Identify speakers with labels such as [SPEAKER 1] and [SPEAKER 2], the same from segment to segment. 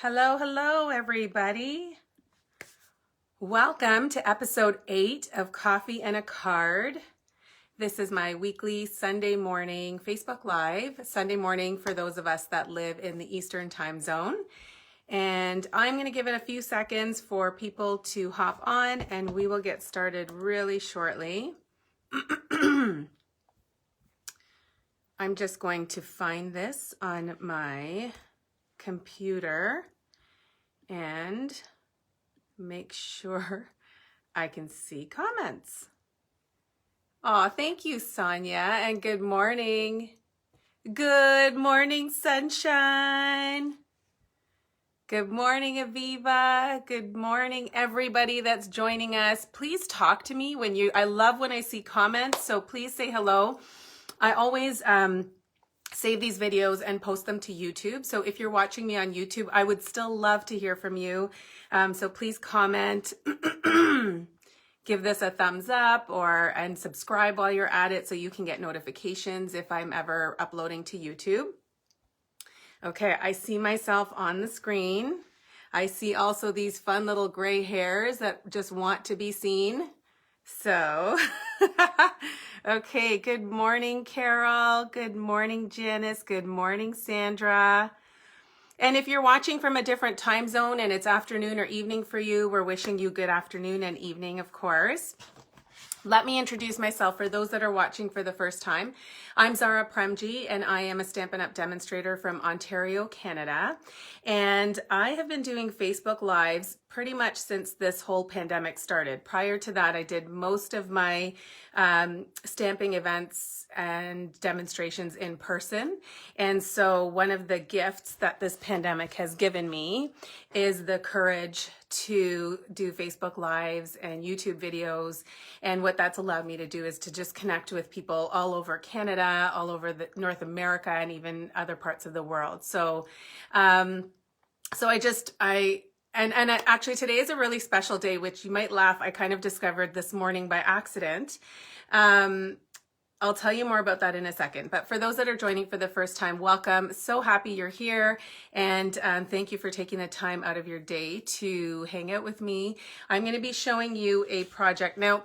[SPEAKER 1] Hello, hello, everybody. Welcome to episode 8 of Coffee and a Card. This is my weekly Sunday morning Facebook Live, Sunday morning for those of us that live in the Eastern time zone. And I'm going to give it a few seconds for people to hop on, and we will get started really shortly. I'm just going to find this on my computer and make sure I can see comments. Oh, thank you, Sonia, and good morning. Good morning, sunshine. Good morning, Aviva. Good morning, everybody that's joining us. Please talk to me I love when I see comments, so please say hello. I always save these videos and post them to YouTube. So if you're watching me on YouTube, I would still love to hear from you. So please comment, give this a thumbs up and subscribe while you're at it so you can get notifications if I'm ever uploading to YouTube. Okay, I see myself on the screen. I see also these fun little gray hairs that just want to be seen. So, okay, good morning, Carol. Good morning, Janice. Good morning, Sandra. And if you're watching from a different time zone and it's afternoon or evening for you, we're wishing you good afternoon and evening, of course. Let me introduce myself for those that are watching for the first time. I'm Zara Premji, and I am a Stampin' Up! Demonstrator from Ontario, Canada. And I have been doing Facebook Lives pretty much since this whole pandemic started. Prior to that, I did most of my stamping events and demonstrations in person. And so one of the gifts that this pandemic has given me is the courage to do Facebook Lives and YouTube videos. And what that's allowed me to do is to just connect with people all over Canada, all over North America, and even other parts of the world. So, actually today is a really special day, which you might laugh, I kind of discovered this morning by accident. I'll tell you more about that in a second. But for those that are joining for the first time, welcome. So happy you're here. And thank you for taking the time out of your day to hang out with me. I'm going to be showing you a project. Now,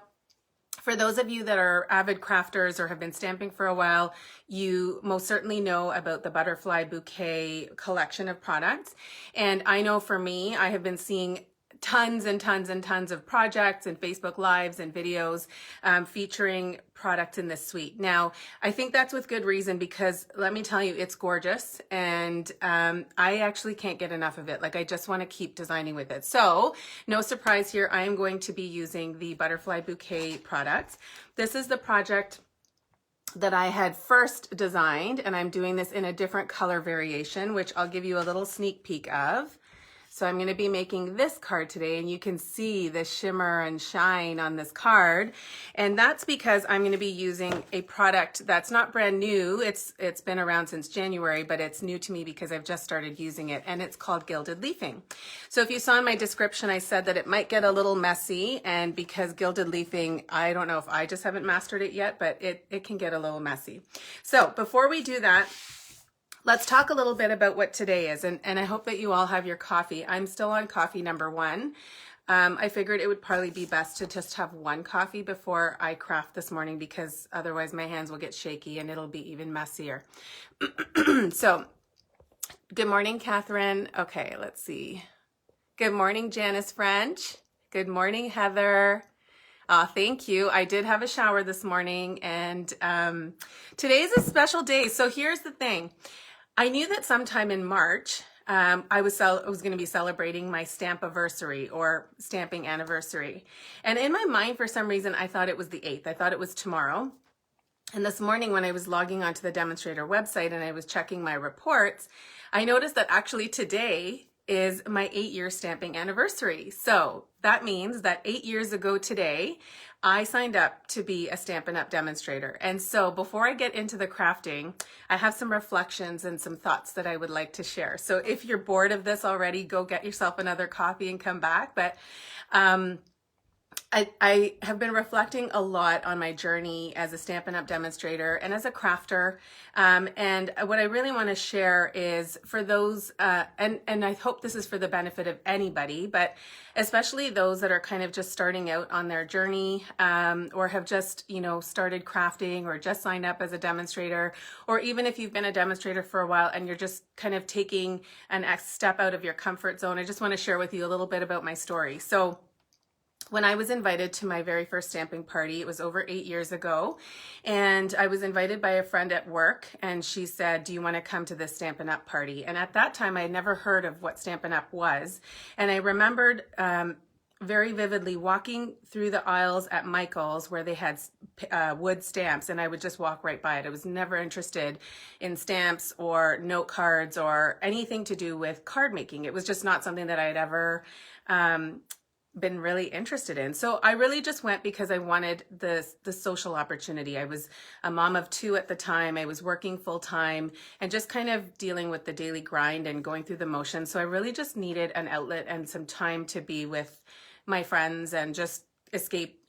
[SPEAKER 1] for those of you that are avid crafters or have been stamping for a while, you most certainly know about the Butterfly Bouquet collection of products. And I know for me, I have been seeing tons and tons and tons of projects and Facebook Lives and videos featuring products in this suite. Now, I think that's with good reason because let me tell you, it's gorgeous and I actually can't get enough of it. Like I just want to keep designing with it. So no surprise here, I am going to be using the Butterfly Bouquet products. This is the project that I had first designed, and I'm doing this in a different color variation, which I'll give you a little sneak peek of. So I'm going to be making this card today, and you can see the shimmer and shine on this card. And that's because I'm going to be using a product that's not brand new. It's been around since January, but it's new to me because I've just started using it, and it's called Gilded Leafing. So if you saw in my description, I said that it might get a little messy, and because Gilded Leafing, I don't know if I just haven't mastered it yet, but it can get a little messy. So before we do that, let's talk a little bit about what today is, and I hope that you all have your coffee. I'm still on coffee number 1. I figured it would probably be best to just have one coffee before I craft this morning because otherwise my hands will get shaky and it'll be even messier. So, good morning, Catherine. Okay, let's see. Good morning, Janice French. Good morning, Heather. Thank you. I did have a shower this morning, and today's a special day. So here's the thing. I knew that sometime in March, I was going to be celebrating my stampiversary or stamping anniversary. And in my mind, for some reason, I thought it was the 8th. I thought it was tomorrow. And this morning when I was logging onto the demonstrator website and I was checking my reports, I noticed that actually today is my 8-year stamping anniversary. So that means that 8 years ago today, I signed up to be a Stampin' Up! Demonstrator. And so before I get into the crafting, I have some reflections and some thoughts that I would like to share. So if you're bored of this already, go get yourself another coffee and come back. But I have been reflecting a lot on my journey as a Stampin' Up! Demonstrator and as a crafter. And what I really want to share is for those, and I hope this is for the benefit of anybody, but especially those that are kind of just starting out on their journey, or have just, started crafting or just signed up as a demonstrator, or even if you've been a demonstrator for a while and you're just kind of taking an next step out of your comfort zone. I just want to share with you a little bit about my story. So, when I was invited to my very first stamping party, it was over 8 years ago, and I was invited by a friend at work, and she said, do you want to come to this Stampin' Up! Party? And at that time, I had never heard of what Stampin' Up! Was, and I remembered very vividly walking through the aisles at Michael's where they had wood stamps, and I would just walk right by it. I was never interested in stamps or note cards or anything to do with card making. It was just not something that I had ever been really interested in. So I really just went because I wanted the social opportunity. I was a mom of 2 at the time. I was working full time and just kind of dealing with the daily grind and going through the motions. So I really just needed an outlet and some time to be with my friends and just escape,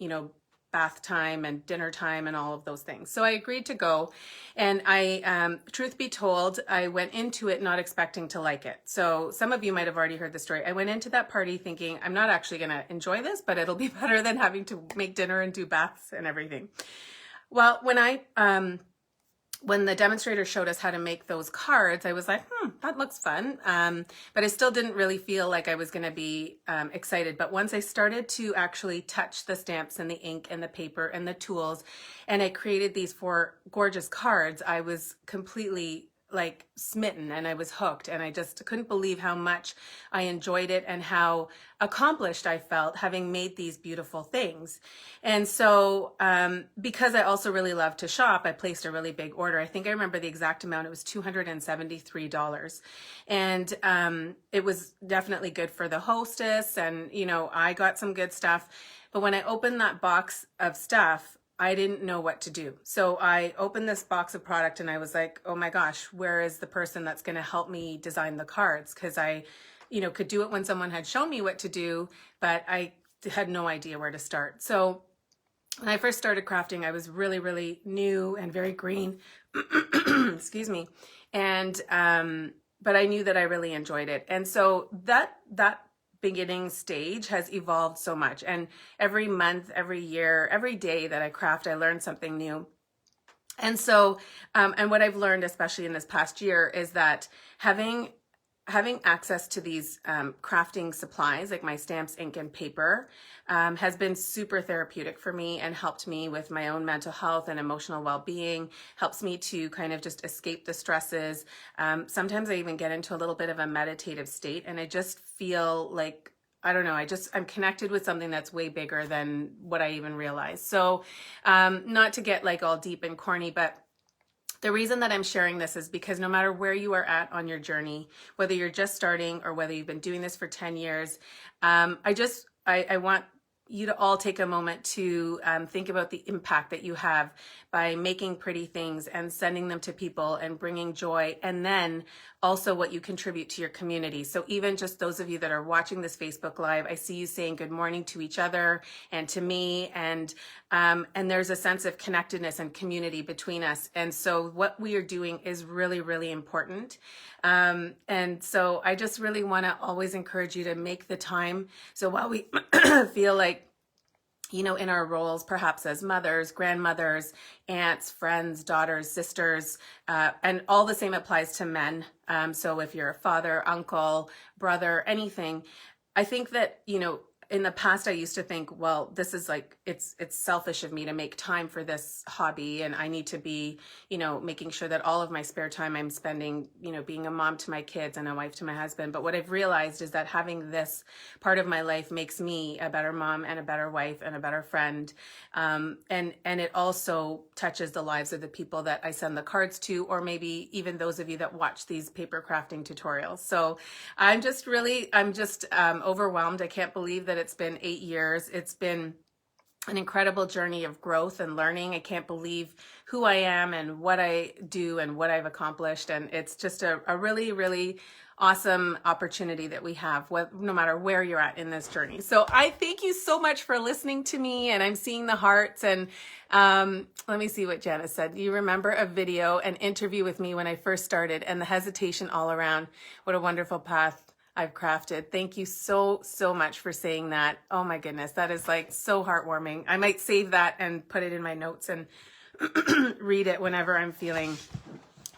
[SPEAKER 1] bath time and dinner time and all of those things. So I agreed to go, and I, truth be told, I went into it not expecting to like it. So some of you might have already heard the story. I went into that party thinking I'm not actually going to enjoy this, but it'll be better than having to make dinner and do baths and everything. Well, when the demonstrator showed us how to make those cards, I was like, that looks fun. But I still didn't really feel like I was going to be excited. But once I started to actually touch the stamps and the ink and the paper and the tools, and I created these 4 gorgeous cards, I was completely smitten, and I was hooked, and I just couldn't believe how much I enjoyed it and how accomplished I felt having made these beautiful things. And so because I also really love to shop, I placed a really big order. I think I remember the exact amount. It was $273. And it was definitely good for the hostess, and I got some good stuff. But when I opened that box of stuff, I didn't know what to do. So I opened this box of product and I was like, oh my gosh, where is the person that's going to help me design the cards? Because I, could do it when someone had shown me what to do, but I had no idea where to start. So when I first started crafting, I was really, really new and very green. Excuse me. And, but I knew that I really enjoyed it. And so that beginning stage has evolved so much, and every month, every year, every day that I craft, I learn something new. And so and what I've learned, especially in this past year, is that having access to these crafting supplies like my stamps, ink, and paper has been super therapeutic for me and helped me with my own mental health and emotional well-being, helps me to kind of just escape the stresses. Sometimes I even get into a little bit of a meditative state, and I just feel like, I don't know, I'm connected with something that's way bigger than what I even realized. So not to get all deep and corny, but the reason that I'm sharing this is because no matter where you are at on your journey, whether you're just starting or whether you've been doing this for 10 years, I want you to all take a moment to think about the impact that you have by making pretty things and sending them to people and bringing joy, and then also what you contribute to your community. So even just those of you that are watching this Facebook Live, I see you saying good morning to each other and to me, and there's a sense of connectedness and community between us. And so what we are doing is really, really important. And so I just really want to always encourage you to make the time. So while we feel like, in our roles, perhaps as mothers, grandmothers, aunts, friends, daughters, sisters, and all the same applies to men. So if you're a father, uncle, brother, anything, I think that, in the past, I used to think, well, this is it's selfish of me to make time for this hobby, and I need to be, making sure that all of my spare time I'm spending, being a mom to my kids and a wife to my husband. But what I've realized is that having this part of my life makes me a better mom and a better wife and a better friend. And it also touches the lives of the people that I send the cards to, or maybe even those of you that watch these paper crafting tutorials. So I'm just overwhelmed. I can't believe that it's been 8 years. It's been an incredible journey of growth and learning. I can't believe who I am and what I do and what I've accomplished. And it's just a really, really awesome opportunity that we have, no matter where you're at in this journey. So I thank you so much for listening to me, and I'm seeing the hearts. And let me see what Janice said. You remember a video, an interview with me when I first started, and the hesitation all around. What a wonderful path I've crafted. Thank you so much for saying that. Oh my goodness, that is like so heartwarming. I might save that and put it in my notes and read it whenever I'm feeling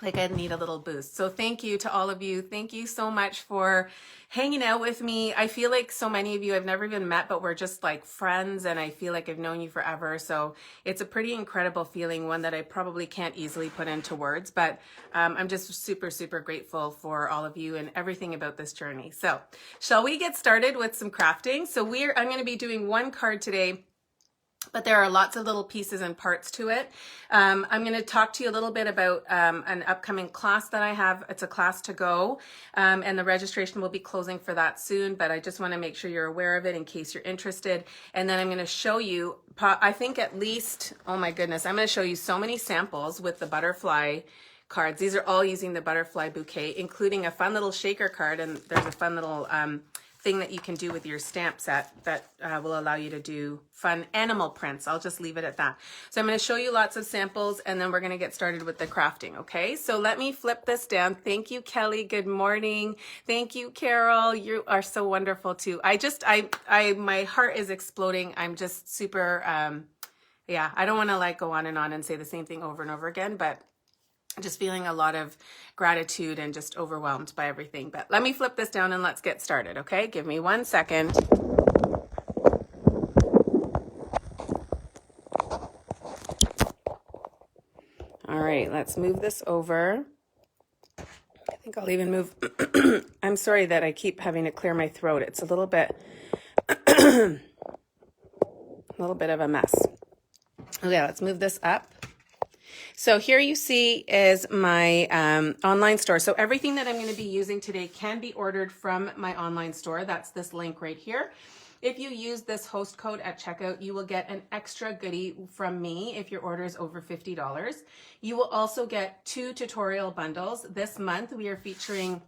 [SPEAKER 1] like I need a little boost. So thank you to all of you. Thank you so much for hanging out with me. I feel like so many of you I've never even met, but we're just like friends, and I feel like I've known you forever. So it's a pretty incredible feeling, one that I probably can't easily put into words, but I'm just super grateful for all of you and everything about this journey. So shall we get started with some crafting? So I'm going to be doing one card today, but there are lots of little pieces and parts to it. I'm going to talk to you a little bit about an upcoming class that I have. It's a class to go, and the registration will be closing for that soon, but I just want to make sure you're aware of it in case you're interested. And then I'm going to show you, I think at least, oh my goodness, I'm going to show you so many samples with the butterfly cards. These are all using the Butterfly Bouquet, including a fun little shaker card, and there's a fun little thing that you can do with your stamp set that will allow you to do fun animal prints. I'll just leave it at that. So I'm going to show you lots of samples, and then we're going to get started with the crafting. Okay, so let me flip this down. Thank you, Kelly. Good morning. Thank you, Carol. You are so wonderful too. My heart is exploding. I'm just super, yeah, I don't want to like go on and say the same thing over and over again, but just feeling a lot of gratitude and just overwhelmed by everything. But let me flip this down and let's get started, okay? Give me 1 second. All right, let's move this over. I think I'll even move. I'm sorry that I keep having to clear my throat. It's a little bit, a little bit of a mess. Okay, let's move this up. So here you see is my online store. So everything that I'm going to be using today can be ordered from my online store. That's this link right here. If you use this host code at checkout, you will get an extra goodie from me if your order is over $50. You will also get 2 tutorial bundles. This month we are featuring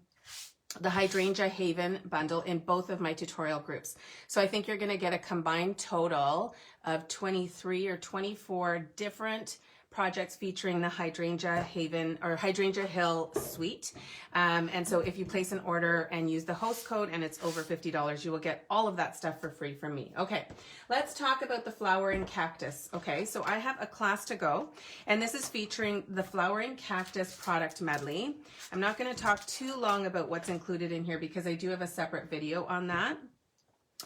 [SPEAKER 1] the Hydrangea Haven bundle in both of my tutorial groups. So I think you're going to get a combined total of 23 or 24 different projects featuring the Hydrangea Haven or Hydrangea Hill suite. And so if you place an order and use the host code and it's over $50, you will get all of that stuff for free from me. Okay, let's talk about the flowering cactus. Okay, so I have a class to go, and this is featuring the flowering cactus product medley. I'm not going to talk too long about what's included in here because I do have a separate video on that.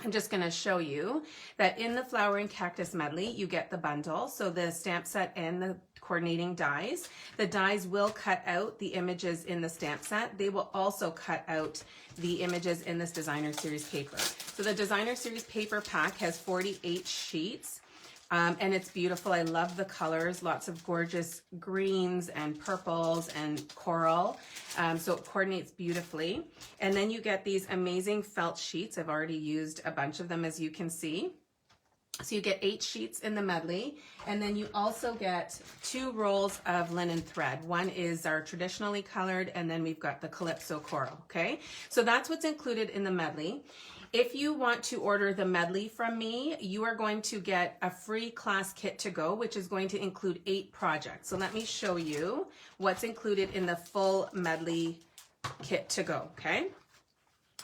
[SPEAKER 1] I'm just going to show you that in the flowering cactus medley, you get the bundle. So the stamp set and the coordinating dies. The dies will cut out the images in the stamp set. They will also cut out the images in this designer series paper. So the designer series paper pack has 48 sheets. And it's beautiful. I love the colors, lots of gorgeous greens and purples and coral. So it coordinates beautifully. And then you get these amazing felt sheets. I've already used a bunch of them, as you can see. So you get 8 sheets in the medley, and then you also get 2 rolls of linen thread. One is our traditionally colored, and then we've got the Calypso coral, okay? So that's what's included in the medley. If you want to order the medley from me, you are going to get a free class kit to go, which is going to include 8 projects. So let me show you what's included in the full medley kit to go, okay?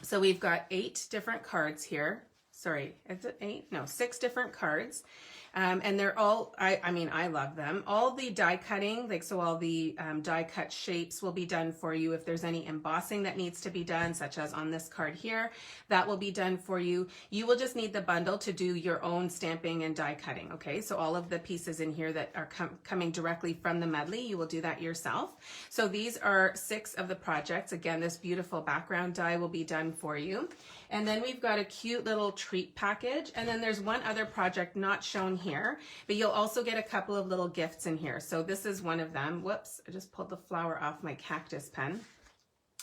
[SPEAKER 1] So we've got 8 different cards here. Sorry, is it 8? No, 6 different cards. And they're all, I love them. All the die cutting, like, so all the die cut shapes will be done for you. If there's any embossing that needs to be done, such as on this card here, that will be done for you. You will just need the bundle to do your own stamping and die cutting, okay? So all of the pieces in here that are coming directly from the medley, you will do that yourself. So these are 6 of the projects. Again, this beautiful background die will be done for you. And then we've got a cute little treat package. And then there's one other project not shown here, but you'll also get a couple of little gifts in here. So this is one of them. Whoops, I just pulled the flower off my cactus pen.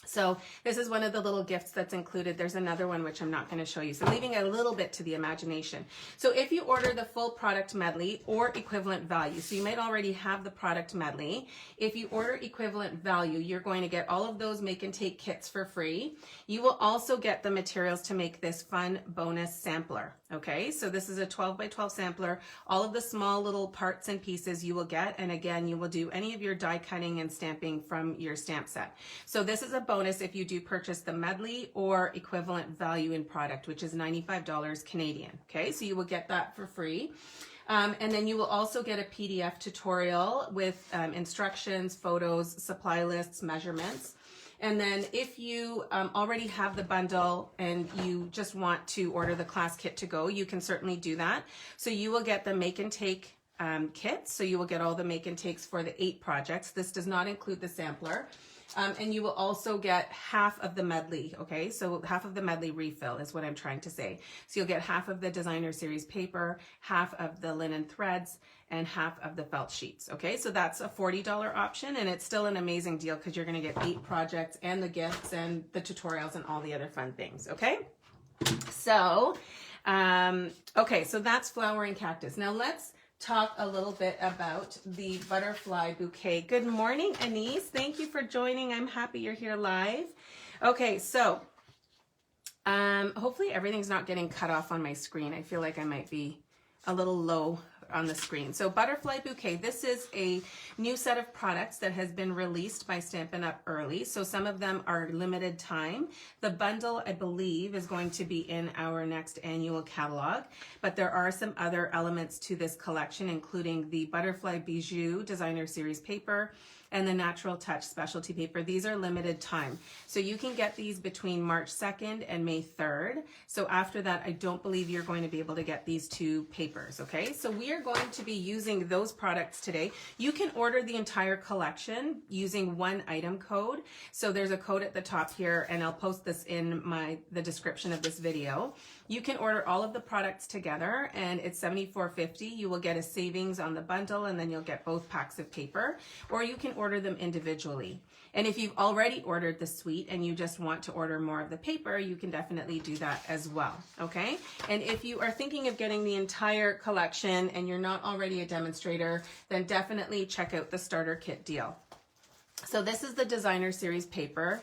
[SPEAKER 1] So this is one of the little gifts that's included. There's another one which I'm not going to show you. So leaving a little bit to the imagination. So if you order the full product medley or equivalent value, so you might already have the product medley. If you order equivalent value, you're going to get all of those make and take kits for free. You will also get the materials to make this fun bonus sampler. Okay, so this is a 12 by 12 sampler. All of the small little parts and pieces you will get. And again, you will do any of your die cutting and stamping from your stamp set. So this is a bonus if you do purchase the medley or equivalent value in product, which is $95 Canadian. Okay, so you will get that for free. And then you will also get a PDF tutorial with instructions, photos, supply lists, measurements. And then if you already have the bundle and you just want to order the class kit to go, you can certainly do that. So you will get the make and take kits. So you will get all the make and takes for the 8 projects. This does not include the sampler. And you will also get half of the medley, okay? So half of the medley refill is what I'm trying to say. So you'll get half of the designer series paper, half of the linen threads, and half of the felt sheets, okay? So that's a $40 option, and it's still an amazing deal because you're gonna get 8 projects and the gifts and the tutorials and all the other fun things, okay? So, okay, so that's flower and cactus. Now let's talk a little bit about the butterfly bouquet. Good morning, Anise. Thank you for joining. I'm happy you're here live. Okay, so hopefully everything's not getting cut off on my screen. I feel like I might be a little low on the screen. So Butterfly Bouquet, this is a new set of products that has been released by Stampin' Up! Early. So some of them are limited time. The bundle, I believe, is going to be in our next annual catalog, but there are some other elements to this collection, including the Butterfly Bijou Designer Series paper and the Natural Touch specialty paper. These are limited time. So you can get these between March 2nd and May 3rd. So after that, I don't believe you're going to be able to get these 2 papers, okay? So we are going to be using those products today. You can order the entire collection using one item code. So there's a code at the top here, and I'll post this in the description of this video. You can order all of the products together, and it's $74.50. You will get a savings on the bundle, and then you'll get both packs of paper, or you can order them individually. And if you've already ordered the suite and you just want to order more of the paper, you can definitely do that as well, okay? And if you are thinking of getting the entire collection and you're not already a demonstrator, then definitely check out the starter kit deal. So this is the designer series paper.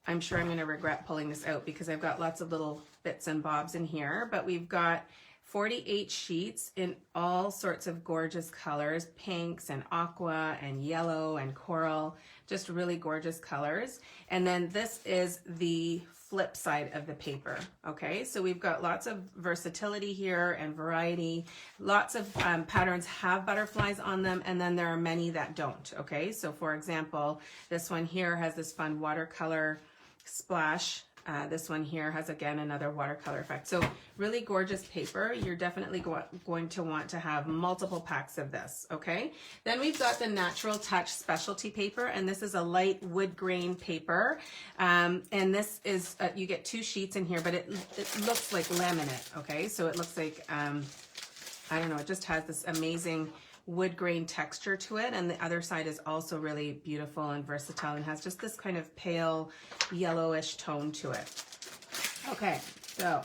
[SPEAKER 1] I'm sure I'm going to regret pulling this out because I've got lots of little bits and bobs in here, but we've got 48 sheets in all sorts of gorgeous colors, pinks and aqua and yellow and coral, just really gorgeous colors. And then this is the flip side of the paper, okay? So we've got lots of versatility here and variety. Lots of patterns have butterflies on them, and then there are many that don't, okay? So for example, this one here has this fun watercolor splash. This one here has, again, another watercolor effect. So really gorgeous paper. You're definitely going to want to have multiple packs of this, okay? Then we've got the Natural Touch specialty paper, and this is a light wood grain paper. And this is, you get 2 sheets in here, but it looks like laminate, okay? So it looks like, I don't know, it just has this amazing wood grain texture to it, and the other side is also really beautiful and versatile and has just this kind of pale yellowish tone to it. Okay, so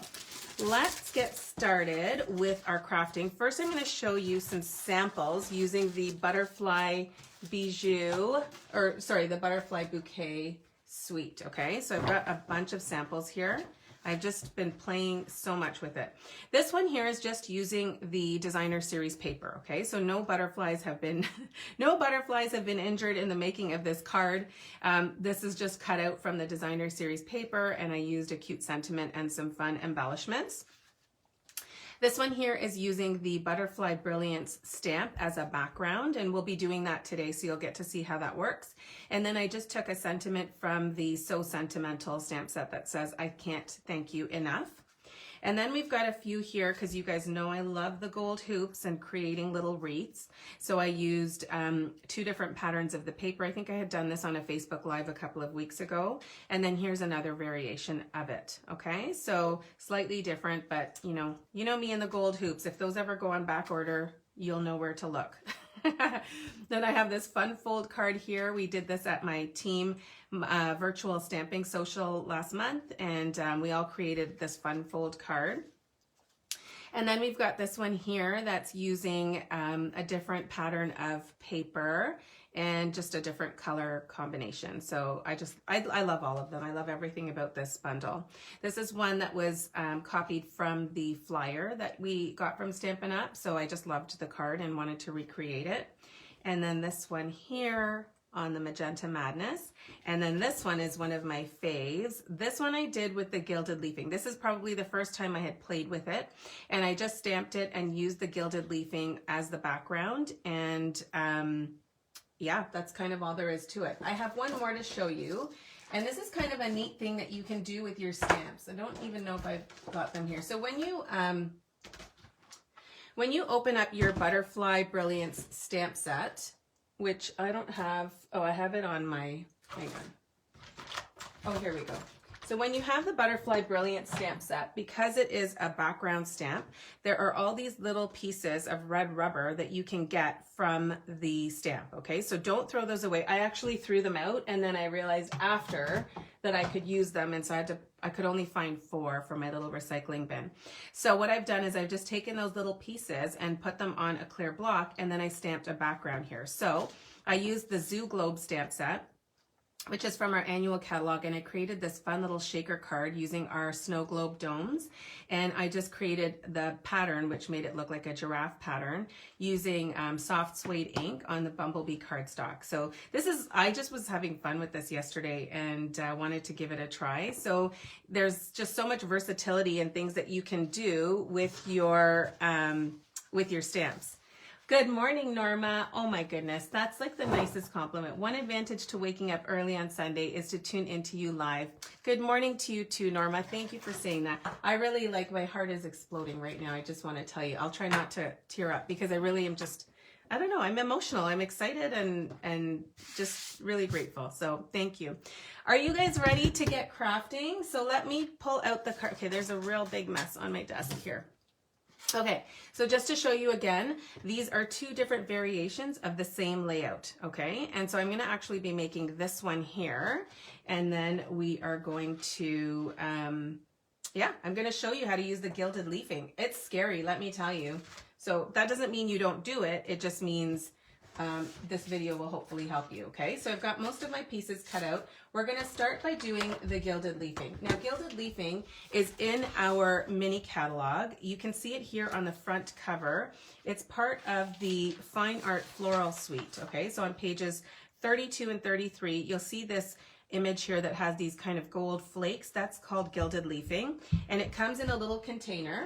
[SPEAKER 1] let's get started with our crafting. First, I'm going to show you some samples using the Butterfly Bijou, or sorry, the Butterfly Bouquet suite, okay? So I've got a bunch of samples here. I've just been playing so much with it. This one here is just using the designer series paper, okay? So no butterflies have been injured in the making of this card. This is just cut out from the designer series paper, and I used a cute sentiment and some fun embellishments. This one here is using the Butterfly Brilliance stamp as a background, and we'll be doing that today, so you'll get to see how that works. And then I just took a sentiment from the So Sentimental stamp set that says, "I can't thank you enough." And then we've got a few here because you guys know I love the gold hoops and creating little wreaths. So I used 2 different patterns of the paper. I think I had done this on a Facebook Live a couple of weeks ago. And then here's another variation of it, okay? So slightly different, but you know me and the gold hoops. If those ever go on back order, you'll know where to look. Then I have this fun fold card here. We did this at my team virtual stamping social last month, and we all created this fun fold card. And then we've got this one here that's using a different pattern of paper and just a different color combination. So I love all of them. I love everything about this bundle. This is one that was copied from the flyer that we got from Stampin' Up. So I just loved the card and wanted to recreate it. And then this one here on the Magenta Madness. And then this one is one of my faves. This one I did with the Gilded Leafing. This is probably the first time I had played with it. And I just stamped it and used the Gilded Leafing as the background. And yeah, that's kind of all there is to it. I have one more to show you. And this is kind of a neat thing that you can do with your stamps. I don't even know if I've got them here. So when you open up your Butterfly Brilliance stamp set, which I don't have, oh, I have it on my, hang on. Oh, here we go. So when you have the Butterfly Brilliance stamp set, because it is a background stamp, there are all these little pieces of red rubber that you can get from the stamp, okay? So don't throw those away. I actually threw them out, and then I realized after that I could use them, and so I could only find 4 for my little recycling bin. So what I've done is I've just taken those little pieces and put them on a clear block, and then I stamped a background here. So I used the Zoo Globe stamp set, which is from our annual catalog, and I created this fun little shaker card using our snow globe domes, and I just created the pattern, which made it look like a giraffe pattern, using soft suede ink on the Bumblebee cardstock. So this is, I just was having fun with this yesterday and wanted to give it a try. So there's just so much versatility and things that you can do with your stamps. Good morning, Norma. Oh my goodness, that's like the nicest compliment. One advantage to waking up early on Sunday is to tune into you live. Good morning to you too, Norma. Thank you for saying that. I really, like, my heart is exploding right now. I just want to tell you, I'll try not to tear up because I really am just, I don't know, I'm emotional. I'm excited and just really grateful. So thank you. Are you guys ready to get crafting? So let me pull out the card. Okay, there's a real big mess on my desk here. Okay, so just to show you again, these are 2 different variations of the same layout, okay? And so I'm going to actually be making this one here, and then we are going to, yeah, I'm going to show you how to use the Gilded Leafing. It's scary, let me tell you. So that doesn't mean you don't do it, it just means this video will hopefully help you, okay? So I've got most of my pieces cut out. We're gonna start by doing the Gilded Leafing. Now, Gilded Leafing is in our mini catalog. You can see it here on the front cover. It's part of the Fine Art Floral Suite, okay? So on pages 32 and 33, you'll see this image here that has these kind of gold flakes. That's called Gilded Leafing, and it comes in a little container.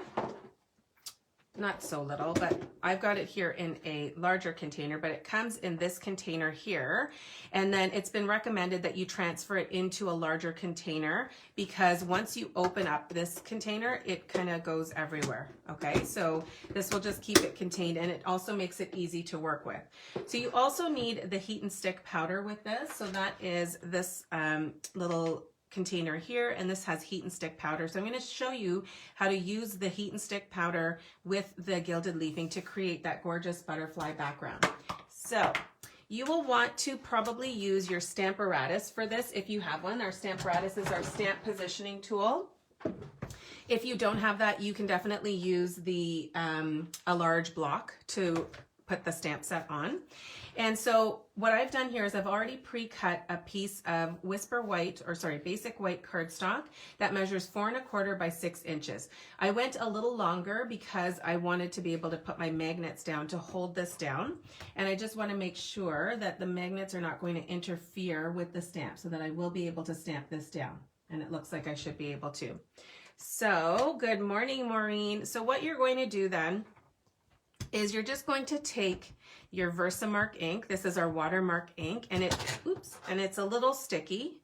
[SPEAKER 1] Not so little, but I've got it here in a larger container, but it comes in this container here. And then it's been recommended that you transfer it into a larger container because once you open up this container, it kind of goes everywhere. Okay, so this will just keep it contained, and it also makes it easy to work with. So you also need the heat and stick powder with this. So that is this little container here, and this has heat and stick powder. So I'm going to show you how to use the heat and stick powder with the Gilded Leafing to create that gorgeous butterfly background. So you will want to probably use your Stamparatus for this if you have one. Our Stamparatus is our stamp positioning tool. If you don't have that, you can definitely use the a large block to put the stamp set on. And so what I've done here is I've already pre-cut a piece of Whisper White, or sorry, Basic White cardstock that measures 4 1/4 by 6 inches. I went a little longer because I wanted to be able to put my magnets down to hold this down. And I just want to make sure that the magnets are not going to interfere with the stamp so that I will be able to stamp this down. And it looks like I should be able to. So good morning, Maureen. So what you're going to do then is you're just going to take your Versamark ink. This is our watermark ink, and it's a little sticky.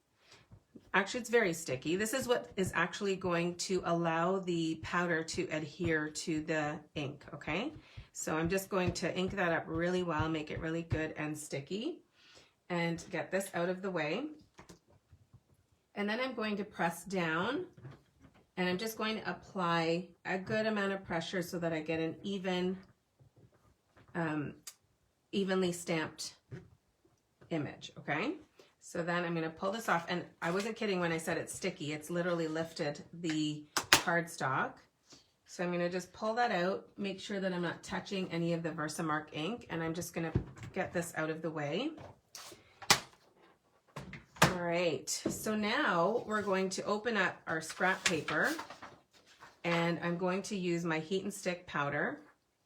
[SPEAKER 1] Actually, it's very sticky. This is what is actually going to allow the powder to adhere to the ink, okay? So I'm just going to ink that up really well, make it really good and sticky, and get this out of the way. And then I'm going to press down, and I'm just going to apply a good amount of pressure so that I get an even evenly stamped image, okay? So then I'm going to pull this off, and I wasn't kidding when I said it's sticky. It's literally lifted the cardstock. So I'm going to just pull that out, make sure that I'm not touching any of the Versamark ink, and I'm just going to get this out of the way. All right, so now we're going to open up our scrap paper, and I'm going to use my heat and stick powder.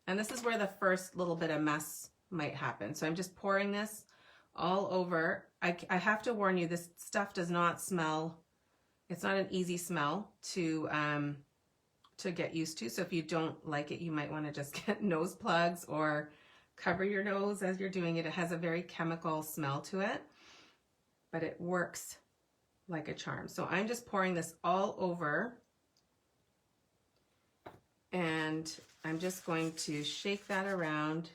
[SPEAKER 1] And this is where the first little bit of mess might happen. So I'm just pouring this all over. I have to warn you, this stuff does not smell. It's not an easy smell to get used to. So if you don't like it, you might want to just get nose plugs or cover your nose as you're doing it. It has a very chemical smell to it, but it works like a charm. So I'm just pouring this all over, and I'm just going to shake that around.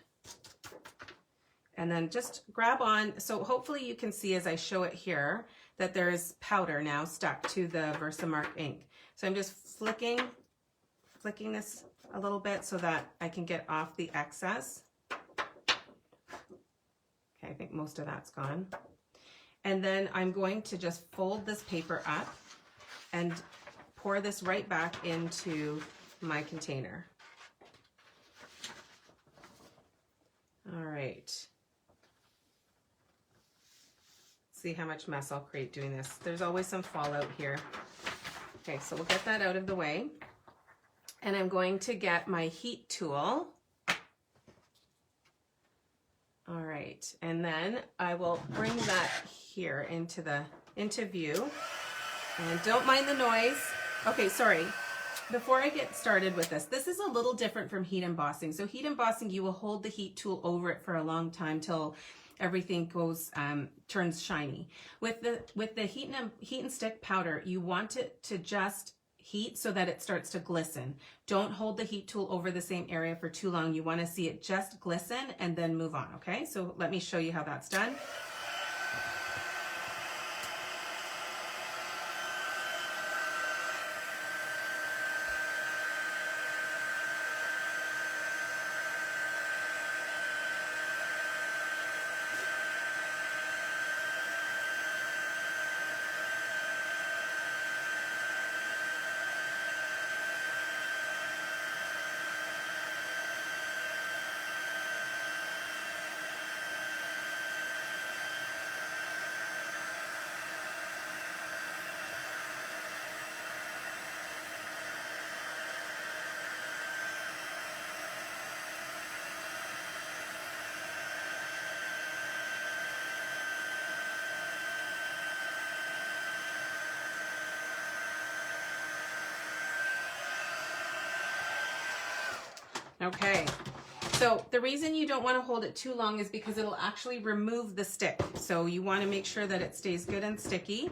[SPEAKER 1] And then just grab on, so hopefully you can see as I show it here that there's powder now stuck to the Versamark ink. So I'm just flicking this a little bit so that I can get off the excess. Okay, I think most of that's gone. And then I'm going to just fold this paper up and pour this right back into my container. All right. See how much mess I'll create doing this. There's always some fallout here. Okay, so we'll get that out of the way. And I'm going to get my heat tool. All right, and then I will bring that here into view. And don't mind the noise. Okay, sorry. Before I get started with this is a little different from heat embossing. So heat embossing, you will hold the heat tool over it for a long time till everything goes turns shiny. With the heat and stick powder, you want it to just heat so that it starts to glisten. Don't hold the heat tool over the same area for too long. You want to see it just glisten and then move on, okay? So let me show you how that's done. Okay, so the reason you don't want to hold it too long is because it'll actually remove the stick. So you want to make sure that it stays good and sticky.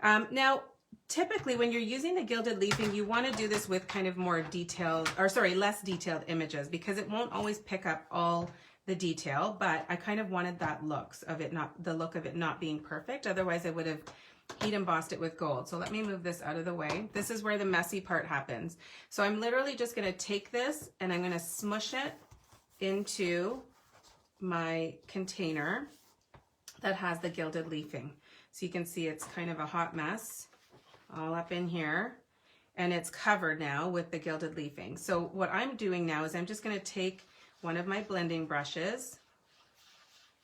[SPEAKER 1] Now, typically when you're using the Gilded Leafing, you want to do this with kind of more detailed, or sorry, less detailed images, because it won't always pick up all the detail, but I kind of wanted that the look of it not being perfect. Otherwise I would have heat embossed it with gold. So let me move this out of the way. This is where the messy part happens. So I'm literally just going to take this and I'm going to smush it into my container that has the Gilded Leafing. So you can see it's kind of a hot mess all up in here, and it's covered now with the Gilded Leafing. So what I'm doing now is I'm just going to take one of my blending brushes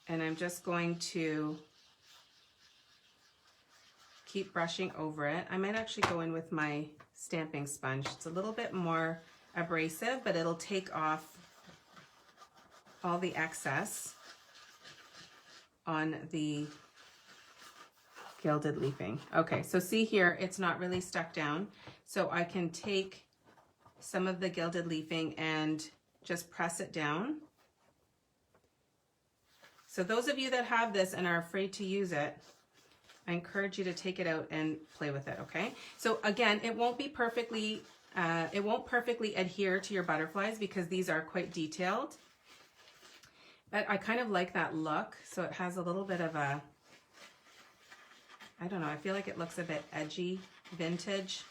[SPEAKER 1] and I'm just going to keep brushing over it. I might actually go in with my stamping sponge. It's a little bit more abrasive, but it'll take off all the excess on the Gilded Leafing. Okay, so see here, it's not really stuck down. So I can take some of the Gilded Leafing and just press it down. So those of you that have this and are afraid to use it, I encourage you to take it out and play with it, okay? So again, it won't perfectly adhere to your butterflies because these are quite detailed. But I kind of like that look. So it has a little bit of a, I don't know, I feel like it looks a bit edgy, vintage.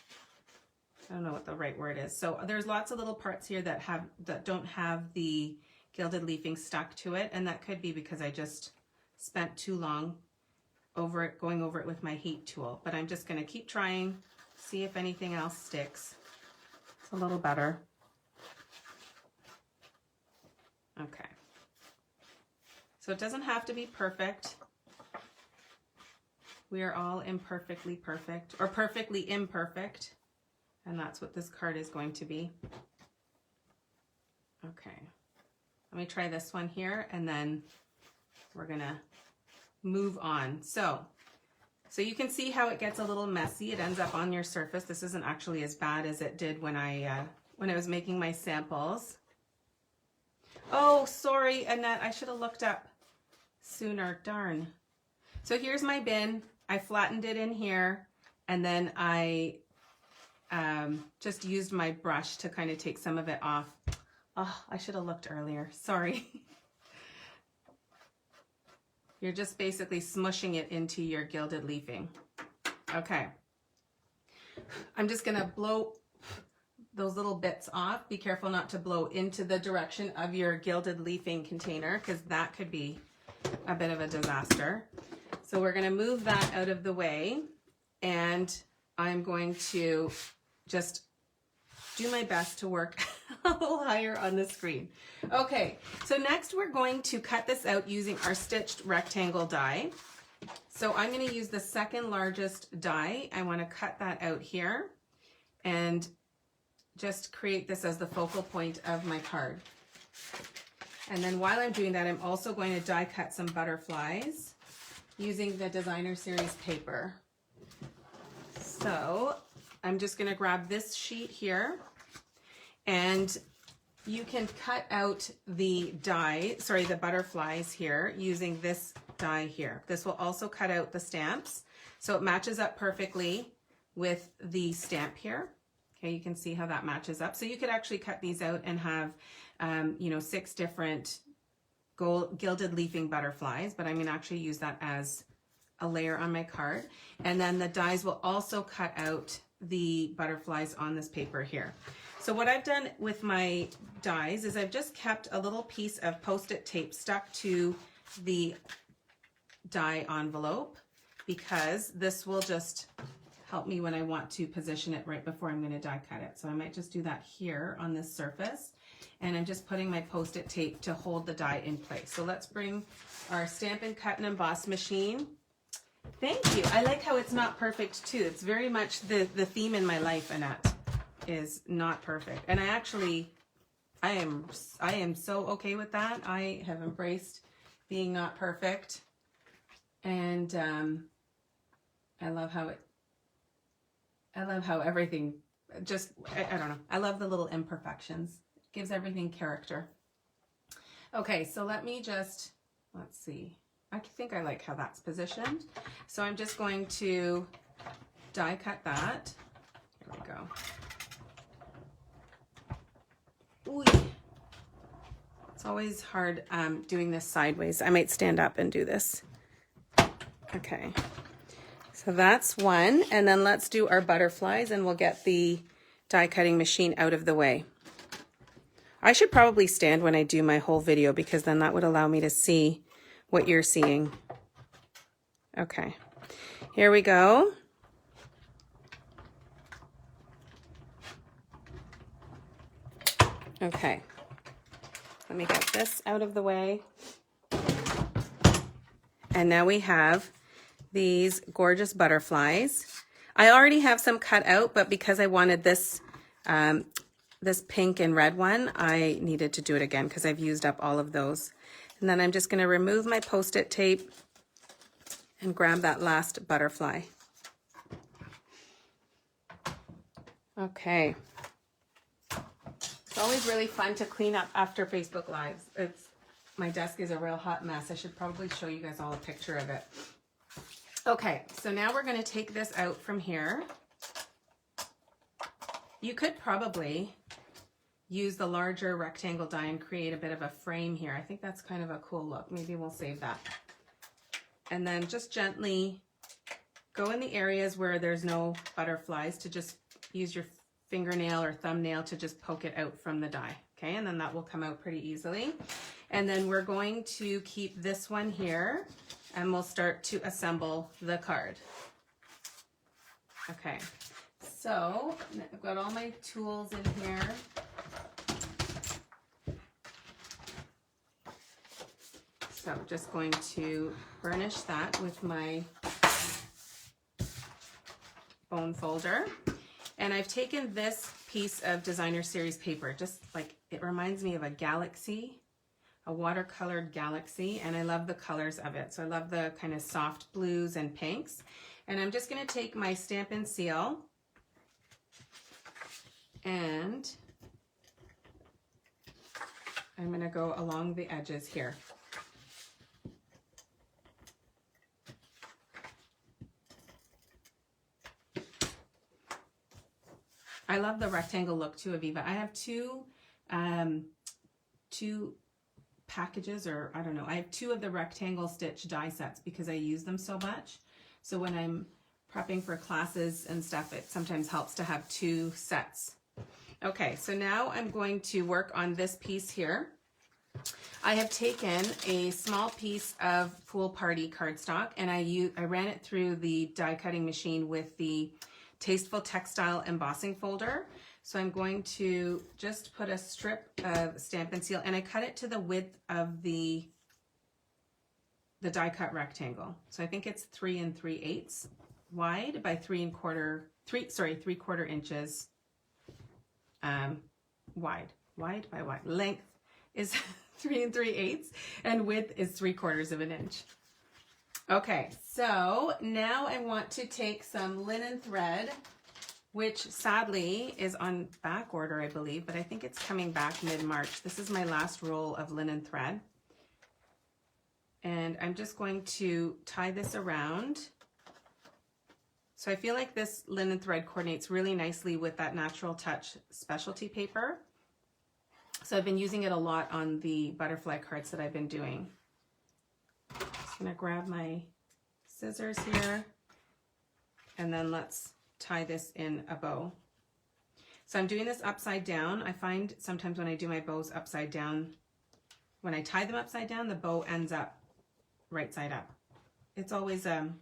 [SPEAKER 1] I don't know what the right word is. So there's lots of little parts here that don't have the Gilded Leafing stuck to it, and that could be because I just spent too long over it, going over it with my heat tool. But I'm just going to keep trying, see if anything else sticks. It's a little better. Okay. So it doesn't have to be perfect. We are all imperfectly perfect, or perfectly imperfect. And that's what this card is going to be. Okay. Let me try this one here, and then we're gonna move on. So you can see how it gets a little messy. It ends up on your surface. This isn't actually as bad as it did when I was making my samples. Oh, sorry, Annette, I should have looked up sooner, darn. So here's my bin. I flattened it in here, and then I just used my brush to kind of take some of it off. Oh, I should have looked earlier, sorry. You're just basically smushing it into your Gilded Leafing. Okay. I'm just gonna blow those little bits off. Be careful not to blow into the direction of your Gilded Leafing container, because that could be a bit of a disaster. So we're gonna move that out of the way, and I'm going to just do my best to work a little higher on the screen. Okay, so next we're going to cut this out using our stitched rectangle die. So I'm going to use the second largest die. I want to cut that out here and just create this as the focal point of my card. And then while I'm doing that, I'm also going to die cut some butterflies using the Designer Series paper. So I'm just going to grab this sheet here, and you can cut out the the butterflies here using this die here. This will also cut out the stamps, so it matches up perfectly with the stamp here. Okay, you can see how that matches up. So you could actually cut these out and have, 6 different Gilded Leafing butterflies, but I'm going to actually use that as a layer on my card. And then the dies will also cut out the butterflies on this paper here. So what I've done with my dies is I've just kept a little piece of Post-it tape stuck to the die envelope, because this will just help me when I want to position it right before I'm going to die cut it. So I might just do that here on this surface, and I'm just putting my Post-it tape to hold the die in place. So let's bring our Stampin' Cut and Emboss machine. Thank you. I like how it's not perfect too. It's very much the theme in my life, Annette, is not perfect. And I am so okay with that. I have embraced being not perfect. And I love how everything just, I don't know. I love the little imperfections. It gives everything character. Okay, so let me just, let's see. I think I like how that's positioned. So I'm just going to die cut that. Here we go. Ooh. It's always hard doing this sideways. I might stand up and do this. Okay. So that's one. And then let's do our butterflies, and we'll get the die cutting machine out of the way. I should probably stand when I do my whole video, because then that would allow me to see what you're seeing. Okay, here we go. Okay, let me get this out of the way. And now we have these gorgeous butterflies. I already have some cut out, but because I wanted this this pink and red one, I needed to do it again because I've used up all of those. And then I'm just going to remove my Post-it tape and grab that last butterfly. Okay. It's always really fun to clean up after Facebook Lives. My desk is a real hot mess. I should probably show you guys all a picture of it. Okay, so now we're going to take this out from here. You could probably use the larger rectangle die and create a bit of a frame here. I think that's kind of a cool look. Maybe we'll save that. And then just gently go in the areas where there's no butterflies to just use your fingernail or thumbnail to just poke it out from the die. Okay, and then that will come out pretty easily. And then we're going to keep this one here and we'll start to assemble the card. Okay, so I've got all my tools in here. So just going to burnish that with my bone folder. And I've taken this piece of designer series paper, just like it reminds me of a galaxy, a watercolored galaxy, and I love the colors of it. So I love the kind of soft blues and pinks. And I'm just going to take my Stampin' Seal and I'm going to go along the edges here. I love the rectangle look too, Aviva. I have two packages, or I don't know, I have two of the rectangle stitch die sets because I use them so much. So when I'm prepping for classes and stuff, it sometimes helps to have two sets. Okay, so now I'm going to work on this piece here. I have taken a small piece of Pool Party cardstock and I ran it through the die cutting machine with the Tasteful Textile embossing folder. So I'm going to just put a strip of Stampin' Seal and I cut it to the width of the die cut rectangle. So I think it's 3 3/8 wide by 3 3/4 inches wide. Wide by wide. Length is 3 3/8 and width is 3/4 of an inch. Okay, so now I want to take some linen thread, which sadly is on back order, I believe, but I think it's coming back mid-March. This is my last roll of linen thread. And I'm just going to tie this around. So I feel like this linen thread coordinates really nicely with that Natural Touch specialty paper. So I've been using it a lot on the butterfly cards that I've been doing. Just gonna grab my scissors here and then let's tie this in a bow. So I'm doing this upside down. I find sometimes when I do my bows upside down, when I tie them upside down, the bow ends up right side up. It's always a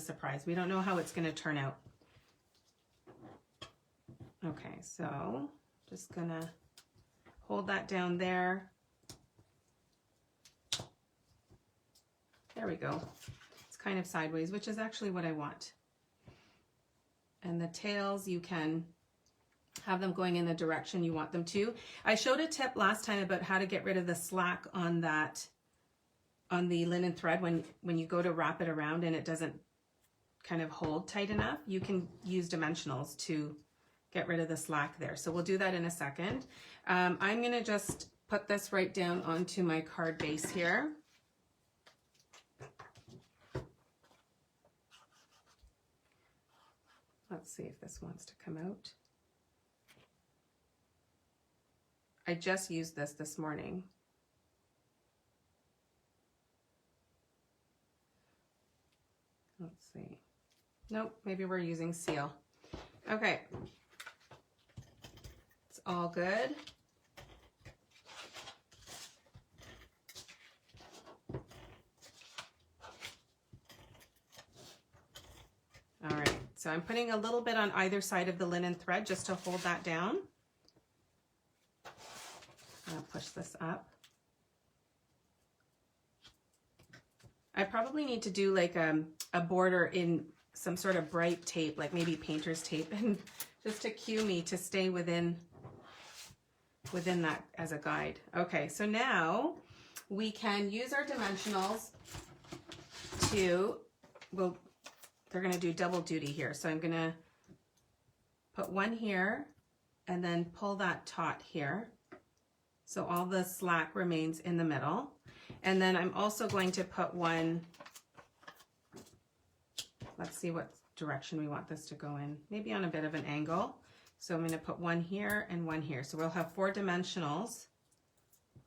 [SPEAKER 1] surprise. We don't know how it's gonna turn out. Okay, so just gonna hold that down there. There we go. It's kind of sideways, which is actually what I want. And the tails, you can have them going in the direction you want them to. I showed a tip last time about how to get rid of the slack on the linen thread when you go to wrap it around and it doesn't kind of hold tight enough. You can use dimensionals to get rid of the slack there. So we'll do that in a second. I'm gonna just put this right down onto my card base here. Let's see if this wants to come out. I just used this morning. Let's see. Nope, maybe we're using seal. Okay. It's all good. All right, so I'm putting a little bit on either side of the linen thread just to hold that down. I'll push this up. I probably need to do like a border in some sort of bright tape, like maybe painter's tape, and just to cue me to stay within that as a guide. Okay, so now we can use our dimensionals to, well, they're gonna do double duty here. So I'm gonna put one here and then pull that taut here. So all the slack remains in the middle. And then I'm also going to put one, let's see what direction we want this to go in, maybe on a bit of an angle. So I'm going to put one here and one here. So we'll have 4 dimensionals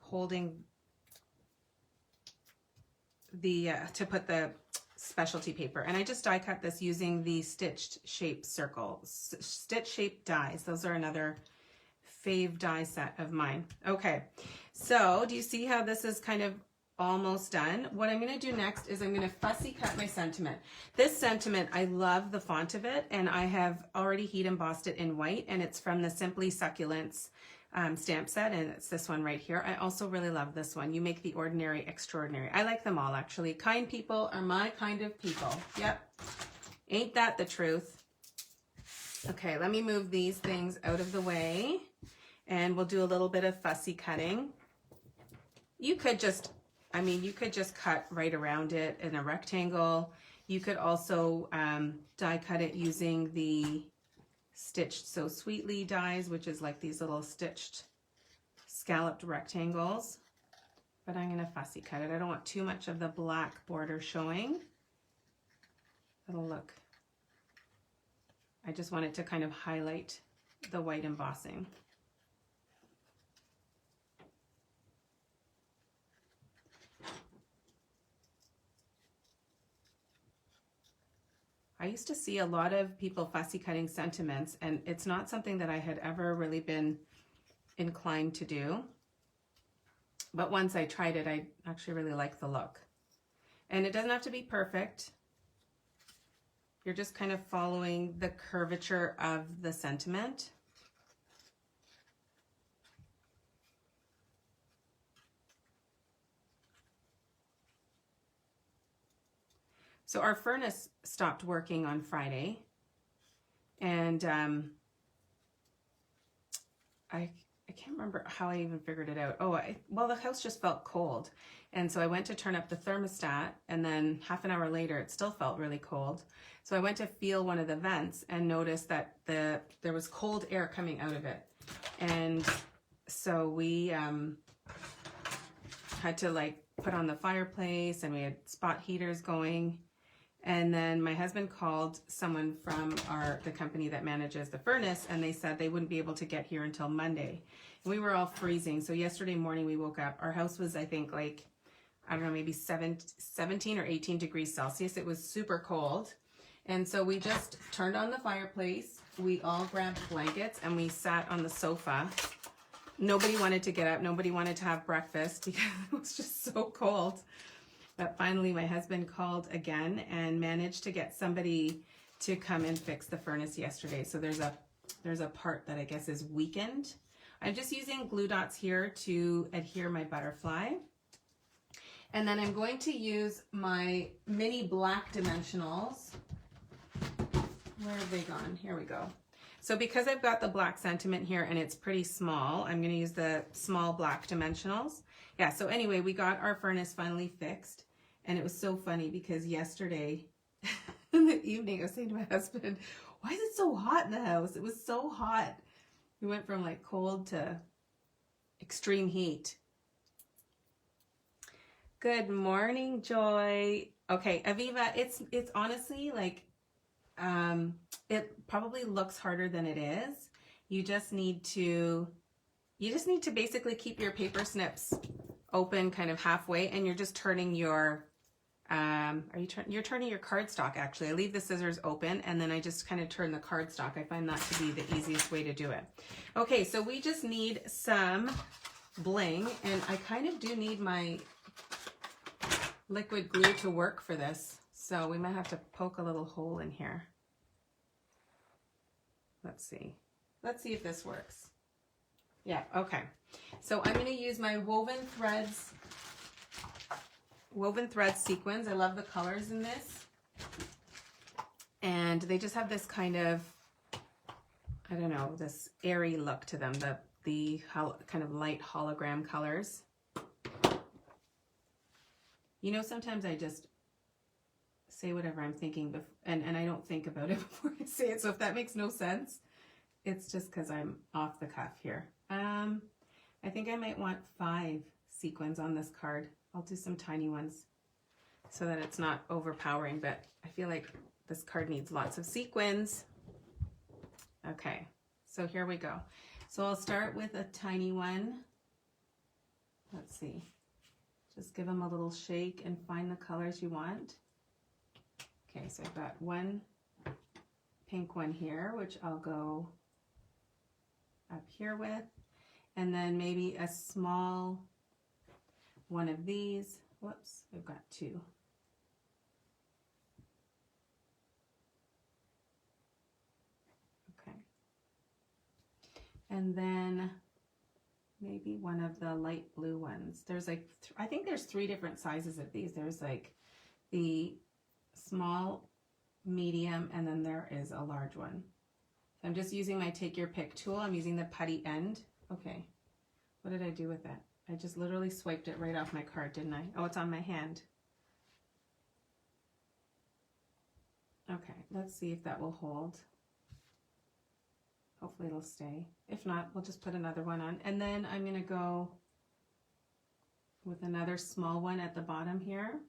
[SPEAKER 1] holding the, to put the specialty paper. And I just die cut this using the stitched shape circle, stitch shaped dies. Those are another fave die set of mine. Okay, so do you see how this is kind of almost done? What I'm going to do next is I'm going to fussy cut my sentiment. This sentiment, I love the font of it, and I have already heat embossed it in white, and it's from the Simply Succulents stamp set, and it's this one right here. I also really love this one. You make the ordinary extraordinary. I like them all, actually. Kind people are my kind of people. Yep. Ain't that the truth? Okay, let me move these things out of the way, and we'll do a little bit of fussy cutting. You could just, I mean, you could just cut right around it in a rectangle. You could also die cut it using the Stitched So Sweetly dies, which is like these little stitched scalloped rectangles. But I'm going to fussy cut it. I don't want too much of the black border showing. It'll look, I just want it to kind of highlight the white embossing. I used to see a lot of people fussy cutting sentiments, and it's not something that I had ever really been inclined to do. But once I tried it, I actually really like the look. And it doesn't have to be perfect. You're just kind of following the curvature of the sentiment. So our furnace stopped working on Friday, and I can't remember how I even figured it out. Oh, well, the house just felt cold, and so I went to turn up the thermostat, and then half an hour later it still felt really cold. So I went to feel one of the vents and noticed that there was cold air coming out of it, and so we had to like put on the fireplace, and we had spot heaters going. And then my husband called someone from the company that manages the furnace, and they said they wouldn't be able to get here until Monday. And we were all freezing. So yesterday morning we woke up. Our house was, I think, like, I don't know, maybe 17 or 18 degrees Celsius. It was super cold. And so we just turned on the fireplace. We all grabbed blankets and we sat on the sofa. Nobody wanted to get up. Nobody wanted to have breakfast because it was just so cold. But finally, my husband called again and managed to get somebody to come and fix the furnace yesterday. So there's a part that I guess is weakened. I'm just using glue dots here to adhere my butterfly. And then I'm going to use my mini black dimensionals. Where have they gone? Here we go. So because I've got the black sentiment here and it's pretty small, I'm going to use the small black dimensionals. Yeah, so anyway, we got our furnace finally fixed. And it was so funny because yesterday in the evening, I was saying to my husband, why is it so hot in the house? It was so hot. We went from like cold to extreme heat. Good morning, Joy. Okay, Aviva, it's honestly like, it probably looks harder than it is. You just need to basically keep your paper snips open kind of halfway, and you're just turning your you're turning your cardstock. Actually, I leave the scissors open and then I just kind of turn the cardstock. I find that to be the easiest way to do it. Okay, so we just need some bling, and I kind of do need my liquid glue to work for this, so we might have to poke a little hole in here. Let's see if this works. Yeah, okay. So I'm going to use my Woven Threads sequins. I love the colors in this. And they just have this kind of, I don't know, this airy look to them, the kind of light hologram colors. You know, sometimes I just say whatever I'm thinking, and I don't think about it before I say it. So if that makes no sense, it's just because I'm off the cuff here. I think I might want 5 sequins on this card. I'll do some tiny ones so that it's not overpowering, but I feel like this card needs lots of sequins. Okay, so here we go. So I'll start with a tiny one. Let's see. Just give them a little shake and find the colors you want. Okay, so I've got one pink one here, which I'll go up here with, and then maybe a small one of these. Whoops, we've got two. Okay. And then maybe one of the light blue ones. There's like, I think there's 3 different sizes of these. There's like the small, medium, and then there is a large one. So I'm just using my take your pick tool. I'm using the putty end. Okay, what did I do with that? I just literally swiped it right off my card, didn't I? Oh, it's on my hand. Okay, let's see if that will hold. Hopefully it'll stay. If not, we'll just put another one on. And then I'm gonna go with another small one at the bottom here.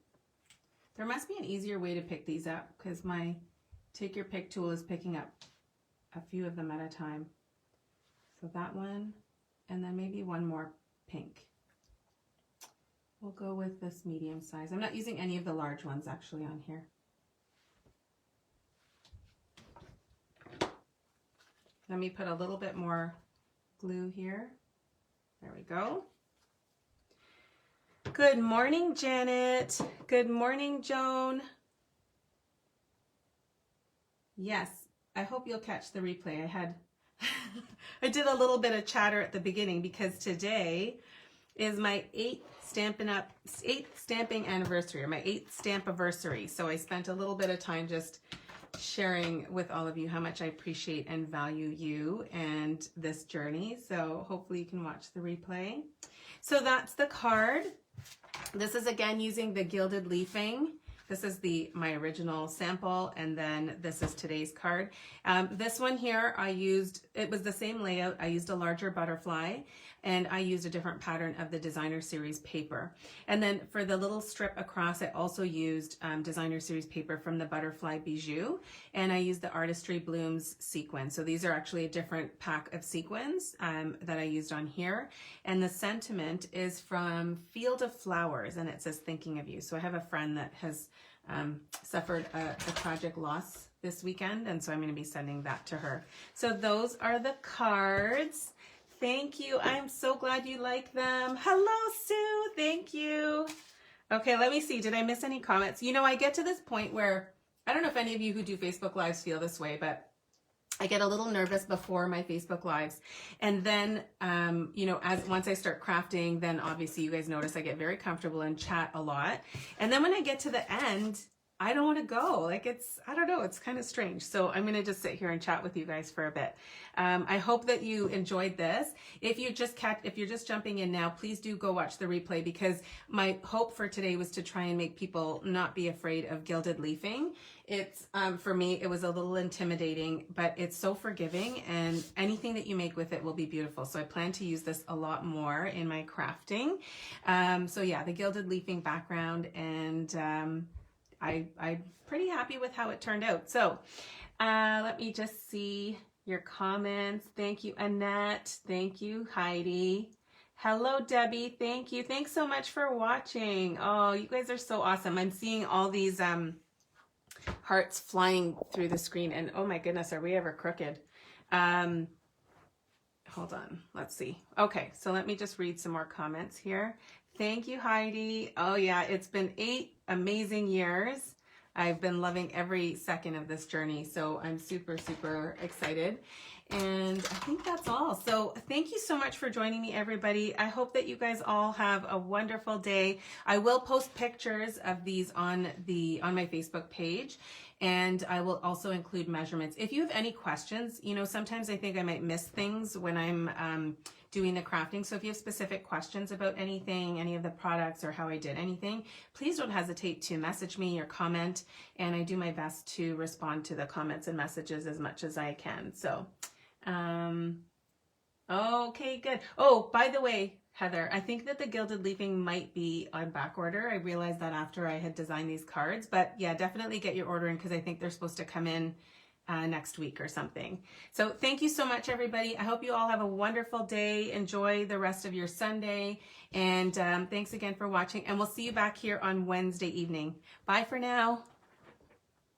[SPEAKER 1] There must be an easier way to pick these up because my take your pick tool is picking up a few of them at a time. So that one, and then maybe one more pink. We'll go with this medium size. I'm not using any of the large ones actually on here. Let me put a little bit more glue here. There we go. Good morning, Janet. Good morning, Joan. Yes, I hope you'll catch the replay. I did a little bit of chatter at the beginning because today is my 8th stamping anniversary, or my 8th stamp anniversary. So I spent a little bit of time just sharing with all of you how much I appreciate and value you and this journey. So hopefully you can watch the replay. So that's the card. This is again using the Gilded Leafing. This is my original sample, and then this is today's card. This one here it was the same layout. I used a larger butterfly, and I used a different pattern of the Designer Series paper. And then for the little strip across, I also used Designer Series paper from the Butterfly Bouquet, and I used the Artistry Blooms sequins. So these are actually a different pack of sequins that I used on here. And the sentiment is from Field of Flowers, and it says thinking of you. So I have a friend that has suffered a tragic loss this weekend, and so I'm going to be sending that to her. So those are the cards. Thank you. I'm so glad you like them. Hello, Sue. Thank you. Okay, let me see. Did I miss any comments? You know, I get to this point where, I don't know if any of you who do Facebook Lives feel this way, but I get a little nervous before my Facebook Lives. And then, you know, once I start crafting, then obviously you guys notice I get very comfortable and chat a lot. And then when I get to the end, I don't want to go. Like I don't know, it's kind of strange. So I'm going to just sit here and chat with you guys for a bit. I hope that you enjoyed this. If you're just jumping in now, please do go watch the replay, because my hope for today was to try and make people not be afraid of gilded leafing. It's, for me, it was a little intimidating, but it's so forgiving, and anything that you make with it will be beautiful. So I plan to use this a lot more in my crafting. So yeah, the gilded leafing background, and I'm pretty happy with how it turned out. So let me just see your comments. Thank you, Annette. Thank you, Heidi. Hello, Debbie. Thank you. Thanks so much for watching. Oh, you guys are so awesome. I'm seeing all these hearts flying through the screen, and oh my goodness, are we ever crooked? Hold on. Let's see. Okay, so let me just read some more comments here. Thank you, Heidi. Oh yeah, it's been 8 amazing years. I've been loving every second of this journey, so I'm super, super excited. And I think that's all. So thank you so much for joining me, everybody. I hope that you guys all have a wonderful day. I will post pictures of these on my Facebook page, and I will also include measurements. If you have any questions, you know, sometimes I think I might miss things when I'm doing the crafting. So if you have specific questions about anything, any of the products, or how I did anything, please don't hesitate to message me or comment, and I do my best to respond to the comments and messages as much as I can. So, okay, good. Oh, by the way, Heather, I think that the Gilded Leafing might be on back order. I realized that after I had designed these cards, but yeah, definitely get your order in, because I think they're supposed to come in next week or something. So thank you so much, everybody. I hope you all have a wonderful day. Enjoy the rest of your Sunday. And thanks again for watching. And we'll see you back here on Wednesday evening. Bye for now.